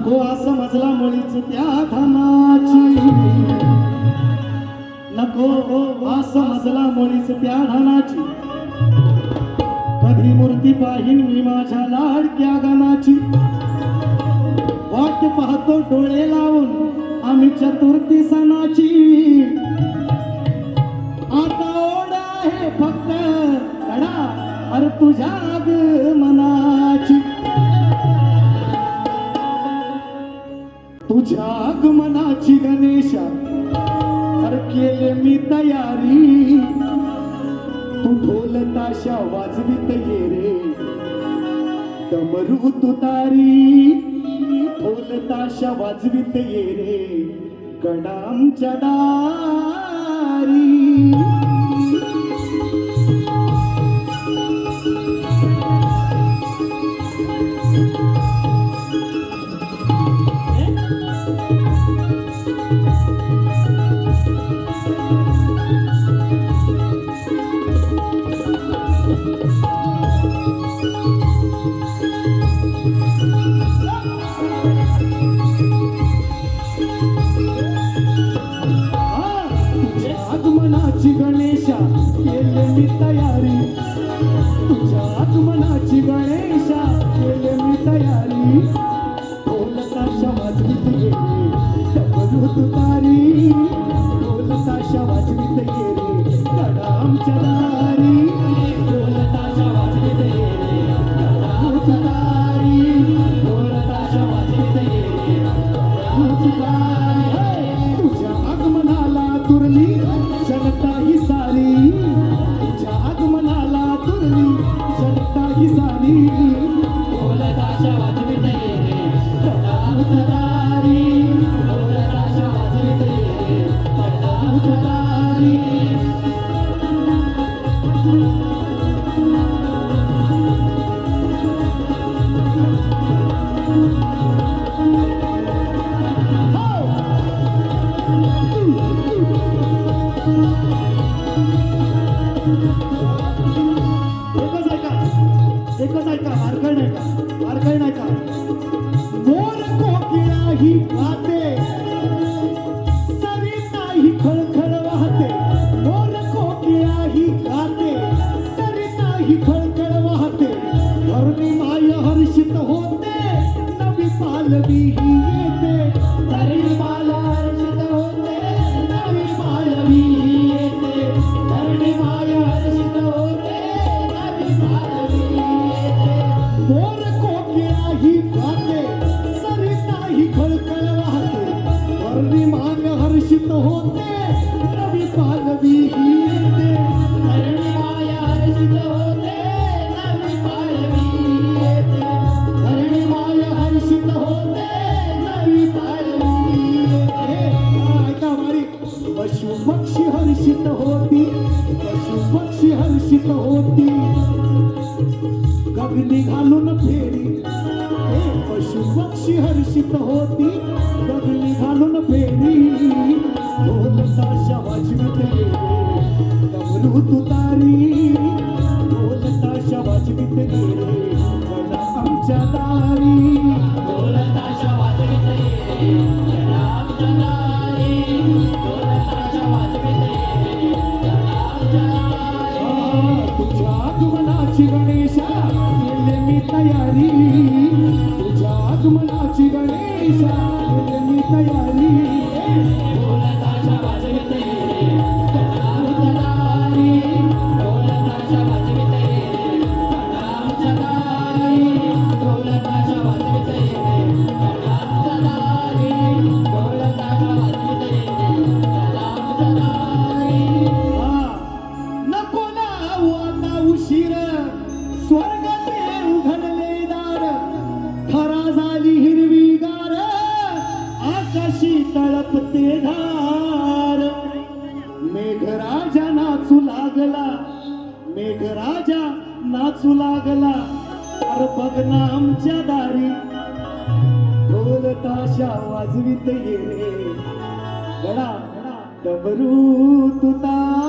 नको असं मजला मुळीच त्या धनाची, नको असं मजला मुळीच त्या धनाची. कधी मूर्ती पाहीन मी माझ्या लाडक्या गणाची, वाट पाहतो डोळे लावून आम्ही चतुर्थी सणाची. आता ओढ आहे फक्त कडा अरे तुझ्या आगमनाची, तुझ्या आगमनाची गणेशा अरे केले मी तयारी. तू ढोल ताशा वाजवीत ये रे डमरू तुतारी, ढोल ताशा वाजवीत ये रे गडामच्या दारी. आगमनाची गणेशा केले मी तयारी, तुझ्या आगमनाची गणेशा केले मी तयारी. ढोल ताशा वाजवीत ये रे डमरू तुतारी, ढोल ताशा वाजवीत ये रे गडामच्या दारी. ढोल ताशा वाजवीत ये रे डमरू तुतारी, ढोल ताशा वाजवीत ये रे डमरू तुतारी. तुझ्या आगमनाला दुर्ली जनता ही सारी, तुझ्या आगमनाला दुर्ली जनता ही सारी. ढोल ताशा वाजवीत ये रे गडाम तुतारी, ढोल ताशा वाजवीत ये रे गडाम तुतारी. एकच ऐका मारकळ नाही का, मारकळ नाही का. मोर कोकिळा ही गाते सरी नाही खळखळ वाहते, मोर कोकिळा ही गाते सरी नाही खळखळ वाहते. धरणी माय हर्षित होते नवी पालवी ही येते, धरणी माय हर्षित होते नवी पालवी ही येते, धरणी माय हर्षित होते नवी पालवी. मोर कोकिळा ही गाते सरिता ही खळखळ वाहते, धरणी माग हर्षित होते नवी पालवी ही येते, धरणी माय हर्षित होते नवी पालवी येते, धरणी माय हर्षित होते नवी पालवी येते. ऐका मारी. पशु पक्षी हर्षित होती, पशु पक्षी हर्षित होती गगनी घालून फेरी. पशु पक्षी हर्षित होती गगनी घालून फेरी. ढोल ताशा वाजवीत ये रे डमरू तुतारी, ढोल ताशा वाजवीत ये रे गडामच्या दारी. ढोल ताशा वाजवीत ये रे गडामच्या दारी, ढोल ताशा वाजवीत ये रे गडामच्या दारी. तुझ्या आगमनाची गणेशा केले मी तयारी, तुझ्या आगमनाची गणेशा केले मी तयारी. ढोल ताशा वाजवीत ये रे गडामच्या दारी, ढोल ताशा वाजवीत ये रे गडामच्या दारी, ढोल ताशा वाजवीत ये रे गडामच्या दारी, ढोल ताशा वाजवीत ये रे गडामच्या दारी. नको ना आता उशीर स्वर्गाचे उघडले दार, खरा झाली हिरवीगार आकाशी तळपते धार. मेघराजा नाचू लागला, मेघराजा नाचू लागला अरे बघ ना आमच्या दारी. ढोल ताशा वाजवीत ये रे गडा डमरू तुतारी.